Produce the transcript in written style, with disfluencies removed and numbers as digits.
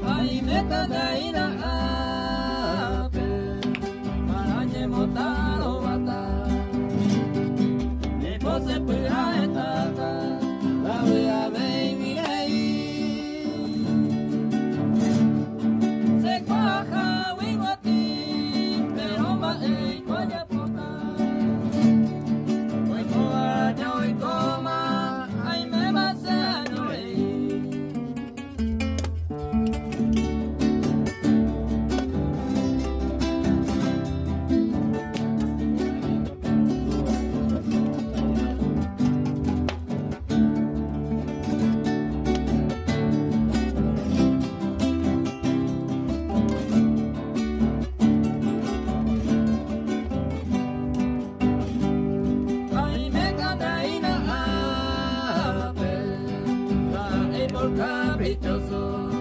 Ay, me cadaina ape, marañe motaro bata, me pose pura etata, la vea baby lei, se cuaja wiguati, pero ma ei coña pota, hoy coaña hoy coma, ay me basa no ei. Ay, me cadaina ape, la por caprichoso.